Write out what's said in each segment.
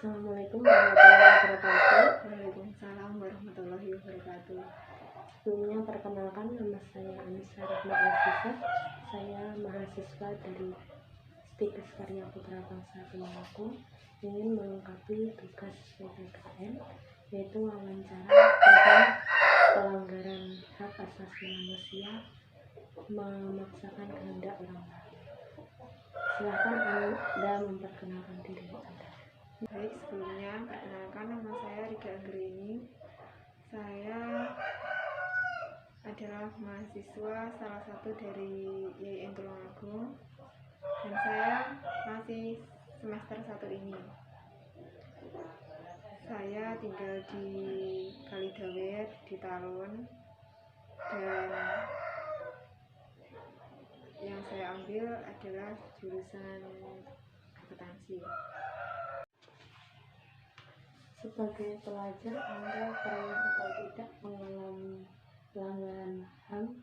Assalamualaikum warahmatullahi wabarakatuh. Waalaikumsalam warahmatullahi wabarakatuh. Sebelumnya perkenalkan, nama saya Anissa Rahma Aziza. Saya mahasiswa dari Stikes Karya Putra Bangsa Tulungagung, ingin melengkapi tugas PPKN, yaitu wawancara tentang pelanggaran hak asasi manusia memaksakan kehendak orang lain. Silakan Anda memperkenalkan diri Anda. Baik, sebelumnya perkenalkan, nama saya Rika Anggreni. Saya adalah mahasiswa salah satu dari YIN Tulungagung dan saya masih semester 1 ini. Saya tinggal di Kalidawer di Talun dan yang saya ambil adalah jurusan akuntansi. Sebagai pelajar, Anda pernah atau tidak mengalami pelanggaran HAM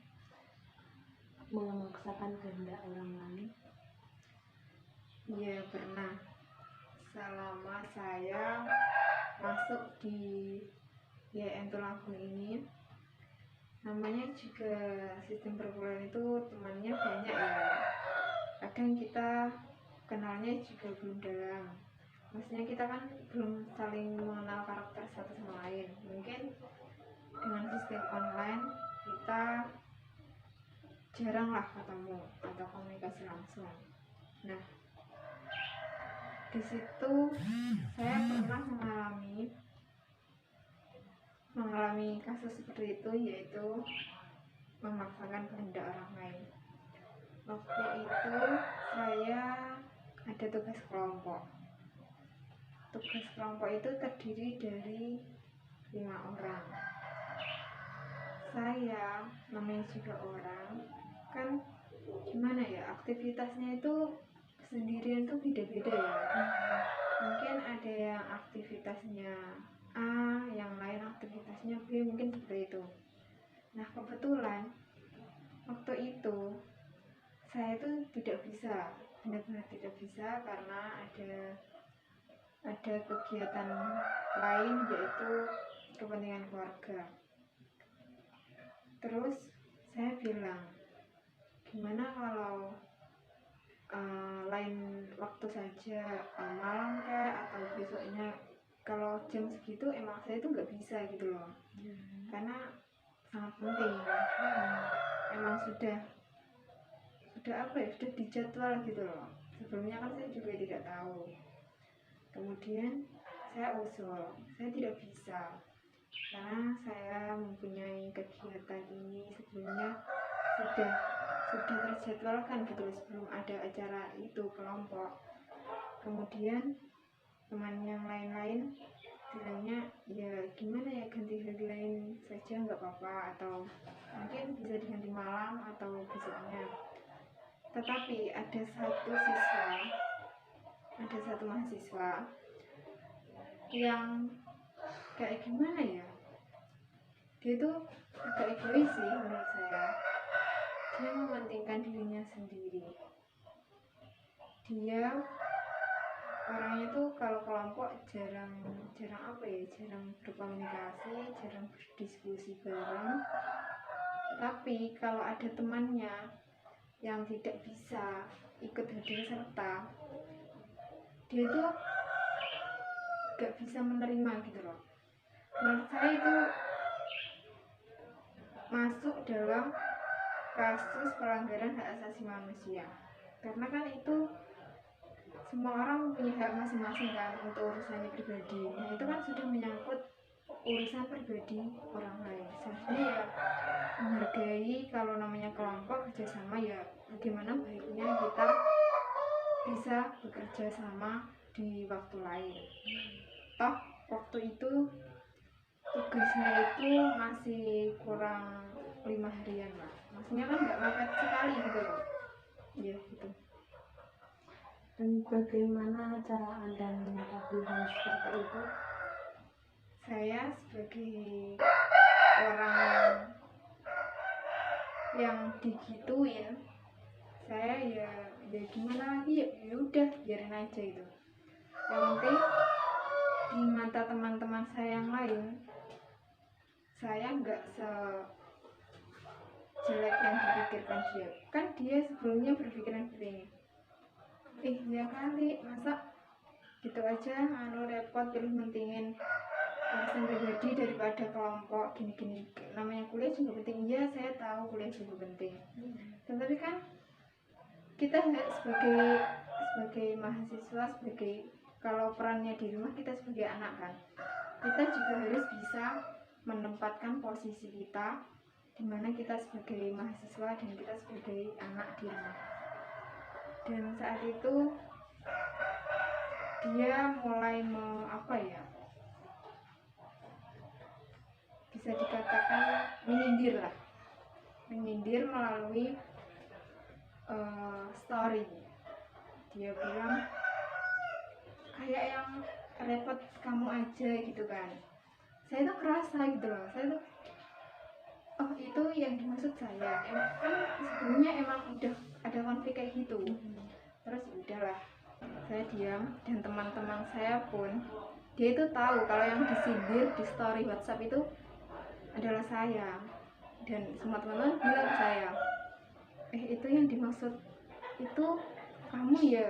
memaksakan kehendak orang lain? Iya, pernah. Selama saya masuk di YIN Tulungagung ini, namanya juga sistem perkuliahan itu temannya banyak ya. Kadang kita kenalnya juga belum dalam. Maksudnya kita kan belum saling mengenal karakter satu sama lain. Mungkin dengan sistem online kita jarang lah ketemu atau komunikasi langsung. Nah, di situ saya pernah mengalami kasus seperti itu, yaitu memaksakan kehendak orang lain. Waktu itu saya ada tugas kelompok. Tugas kelompok itu terdiri dari 5 orang. Saya namanya juga orang, kan gimana ya, aktivitasnya itu sendirian tuh beda-beda ya. Mungkin ada yang aktivitasnya A, yang lain aktivitasnya B, mungkin seperti itu. Nah, kebetulan waktu itu saya tuh tidak bisa, benar-benar tidak bisa, karena ada kegiatan lain, yaitu kepentingan keluarga. Terus saya bilang, gimana kalau lain waktu saja, malam kayak atau besoknya, kalau jam segitu emang saya tuh nggak bisa gitu loh, karena sangat penting. Emang sudah apa ya, sudah dijadwal gitu loh. Sebelumnya kan saya juga tidak tahu. Kemudian saya usul, saya tidak bisa karena saya mempunyai kegiatan ini sebelumnya, sudah terjadwalkan gitu loh, sebelum ada acara itu kelompok. Kemudian teman yang lain-lain bilangnya, ya gimana ya, ganti hari lain saja nggak apa-apa, atau mungkin bisa diganti malam atau besoknya. Tetapi ada satu mahasiswa yang kayak gimana ya, dia tuh agak egois sih menurut saya. Dia mementingkan dirinya sendiri. Dia orangnya tuh kalau kelompok jarang berkomunikasi, jarang berdiskusi bareng. Tapi kalau ada temannya yang tidak bisa ikut hadir serta, dia tuh gak bisa menerima gitu loh. Menurut saya itu masuk dalam kasus pelanggaran hak asasi manusia, karena kan itu semua orang punya hak masing-masing kan untuk urusannya pribadi. Nah, itu kan sudah menyangkut urusan pribadi orang lain. Seharusnya ya menghargai, kalau namanya kelompok kerjasama, ya bagaimana baiknya kita bisa bekerja sama di waktu lain. Toh waktu itu tugasnya itu masih kurang 5 harian lah, maksudnya kan nggak mepet sekali gitu loh ya gitu. Dan bagaimana cara Anda menyikapi hal seperti itu? Saya sebagai orang yang digituin, saya ya gimana lagi, ya udah biarin aja itu. Yang penting di mata teman-teman saya yang lain, saya nggak sejelek yang dipikirkan dia. Kan dia sebelumnya berpikiran seperti ini, ya kali masa gitu aja repot pilih mentingin urusan pribadi daripada kelompok gini-gini. Namanya kuliah juga penting, iya saya tahu kuliah juga penting, tetapi kan kita sebagai mahasiswa, kalau perannya di rumah kita sebagai anak kan, kita juga harus bisa menempatkan posisi kita dimana kita sebagai mahasiswa dan kita sebagai anak di rumah. Dan saat itu dia mulai bisa dikatakan menyindir melalui story. Dia bilang kayak yang repot kamu aja gitu kan. Saya tuh kerasa gitu loh, saya tuh oh itu yang dimaksud saya. Kan sebelumnya emang udah ada konflik kayak gitu. Terus udahlah, saya diam, dan teman-teman saya pun dia itu tahu kalau yang disindir di story WhatsApp itu adalah saya, dan semua teman-teman bilang ke saya, itu yang dimaksud itu kamu ya.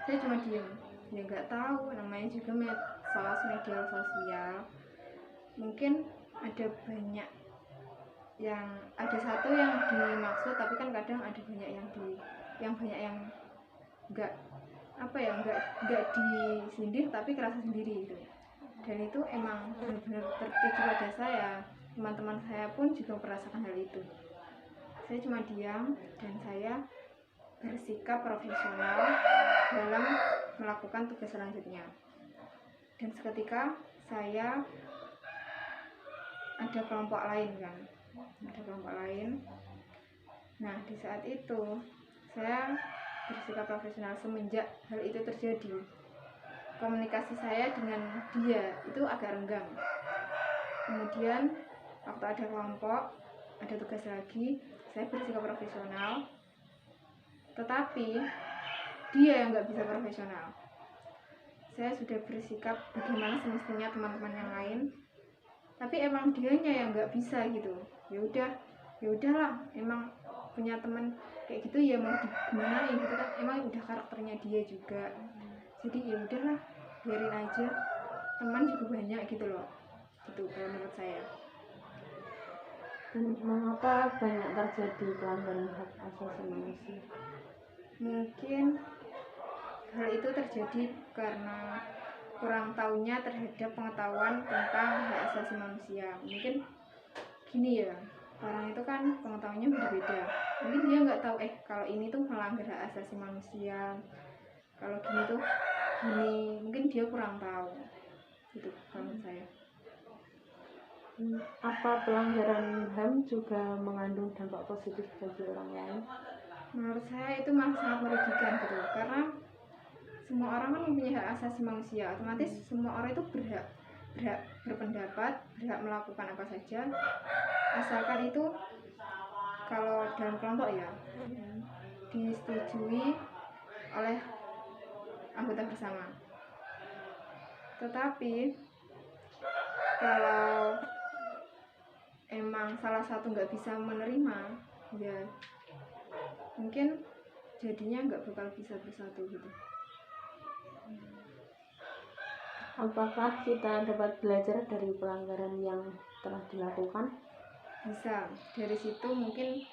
Saya cuma diam, ya nggak tahu, namanya juga media sosial, mungkin ada satu yang dimaksud, tapi kan kadang ada banyak yang nggak disindir tapi kerasa sendiri gitu. Dan itu emang benar-benar tertuju pada saya. Teman-teman saya pun juga merasakan hal itu. Saya cuma diam dan saya bersikap profesional dalam melakukan tugas selanjutnya. Dan seketika saya ada kelompok lain. Nah, di saat itu saya bersikap profesional. Semenjak hal itu terjadi, komunikasi saya dengan dia itu agak renggang. Kemudian waktu ada kelompok, ada tugas lagi, saya bersikap profesional, tetapi dia yang nggak bisa profesional. Saya sudah bersikap bagaimana semestinya teman-teman yang lain, tapi emang dianya yang nggak bisa gitu. Ya udahlah, emang punya teman kayak gitu ya mau gimana gitu kan, emang udah karakternya dia juga. Jadi ya udahlah, biarin aja, teman juga banyak gitu loh. Itu kalau menurut saya. Mengapa banyak terjadi pelanggaran hak asasi manusia? Mungkin hal itu terjadi karena kurang tahunya terhadap pengetahuan tentang hak asasi manusia. Mungkin gini ya, orang itu kan pengetahuannya berbeda. Mungkin dia nggak tahu kalau ini tuh melanggar hak asasi manusia, kalau gini tuh gini. Mungkin dia kurang tahu gitu kalau menurut saya. Apa pelanggaran HAM juga mengandung dampak positif bagi orang lain? Menurut saya itu malah sangat merugikan gitu, karena semua orang kan mempunyai hak asasi manusia. Otomatis semua orang itu berhak berpendapat, berhak melakukan apa saja, asalkan itu kalau dalam kelompok ya disetujui oleh anggota bersama. Tetapi kalau emang salah satu nggak bisa menerima, ya mungkin jadinya nggak bakal bisa bersatu gitu. Apakah kita dapat belajar dari pelanggaran yang telah dilakukan? Bisa, dari situ mungkin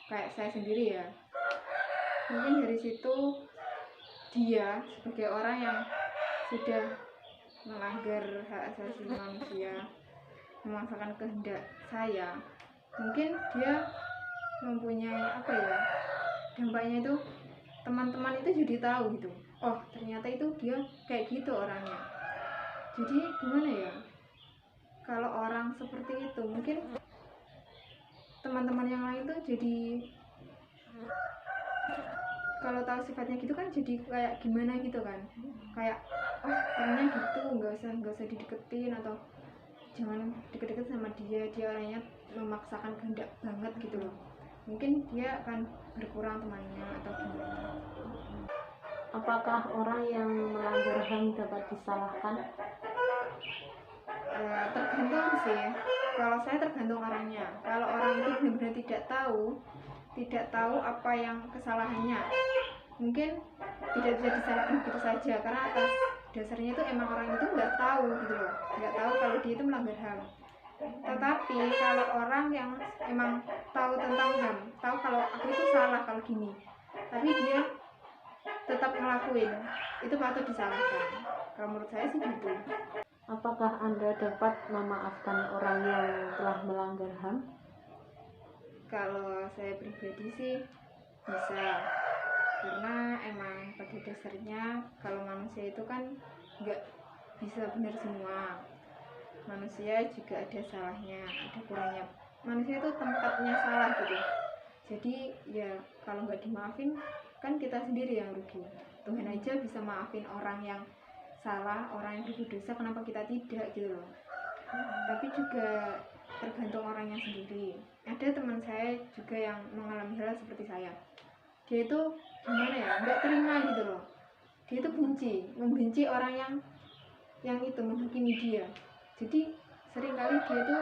kayak saya sendiri ya, mungkin dari situ dia sebagai orang yang sudah melanggar hak asasi manusia, memaksakan kehendak saya, mungkin dia mempunyai dampaknya itu teman-teman itu jadi tahu gitu, oh ternyata itu dia kayak gitu orangnya. Jadi gimana ya, kalau orang seperti itu mungkin teman-teman yang lain tuh jadi kalau tahu sifatnya gitu kan jadi kayak gimana gitu kan, kayak oh orangnya gitu, nggak usah dideketin, atau jangan deket-deket sama dia orangnya memaksakan kehendak banget gitu loh. Mungkin dia akan berkurang temannya atau gimana. Apakah orang yang melanggar HAM dapat disalahkan? Tergantung sih. Kalau saya tergantung orangnya. Kalau orang itu benar-benar tidak tahu apa yang kesalahannya, mungkin tidak bisa disalahkan begitu saja, karena atas dasarnya itu emang orang itu nggak tahu gitu loh, nggak tahu kalau dia itu melanggar HAM. Tetapi kalau orang yang emang tahu tentang HAM, tahu kalau aku itu salah kalau gini, tapi dia tetap ngelakuin, itu patut disalahkan. Kalau menurut saya sih gitu. Apakah Anda dapat memaafkan orang yang telah melanggar HAM? Kalau saya pribadi sih bisa, karena emang pada dasarnya kalau manusia itu kan nggak bisa benar semua. Manusia juga ada salahnya, ada kurangnya. Manusia itu tempatnya salah gitu. Jadi ya kalau nggak dimaafin kan kita sendiri yang rugi. Tuhan aja bisa maafin orang yang salah, orang yang berbuat dosa, kenapa kita tidak gitu loh. Tapi juga tergantung orangnya sendiri. Ada teman saya juga yang mengalami hal seperti saya. Dia itu gimana ya, nggak terima gitu loh. Dia itu membenci orang yang itu menghakimi dia. Jadi seringkali dia itu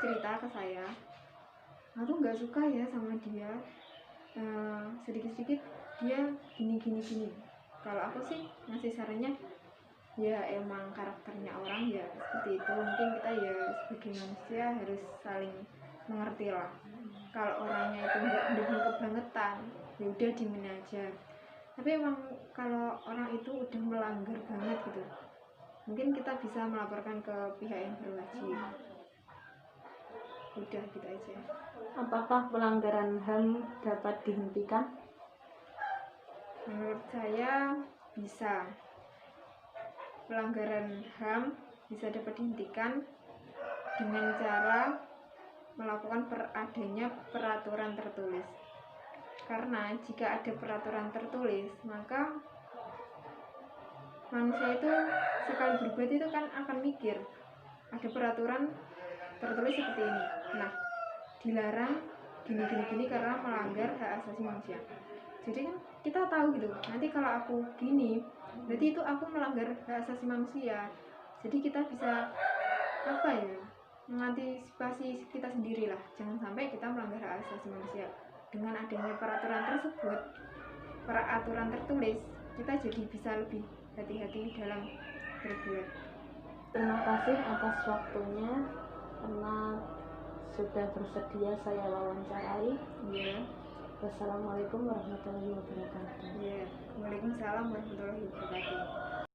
cerita ke saya, aku nggak suka ya sama dia, sedikit-sedikit dia gini. Kalau aku sih ngasih sarannya, ya emang karakternya orang ya seperti itu. Mungkin kita ya sebagai manusia harus saling mengerti lah. Kalau orangnya itu nggak benar-benar kebangetan, ya udah diemin aja. Tapi emang kalau orang itu udah melanggar banget gitu, mungkin kita bisa melaporkan ke pihak yang berwajib. Udah gitu aja. Apakah pelanggaran HAM dapat dihentikan? Menurut saya bisa. Pelanggaran HAM bisa dapat dihentikan dengan cara melakukan adanya peraturan tertulis. Karena jika ada peraturan tertulis, maka manusia itu sekali berbuat itu kan akan mikir, ada peraturan tertulis seperti ini, nah dilarang gini karena melanggar hak asasi manusia. Jadi kan kita tahu gitu, nanti kalau aku gini berarti itu aku melanggar hak asasi manusia. Jadi kita bisa mengantisipasi kita sendiri lah, jangan sampai kita melanggar hak asasi manusia. Dengan adanya peraturan tertulis, kita jadi bisa lebih hati-hati dalam berbuat. Terima kasih atas waktunya, karena sudah bersedia saya wawancarai. Iya. Wassalamualaikum warahmatullahi wabarakatuh. Iya. Waalaikumsalam warahmatullahi wabarakatuh.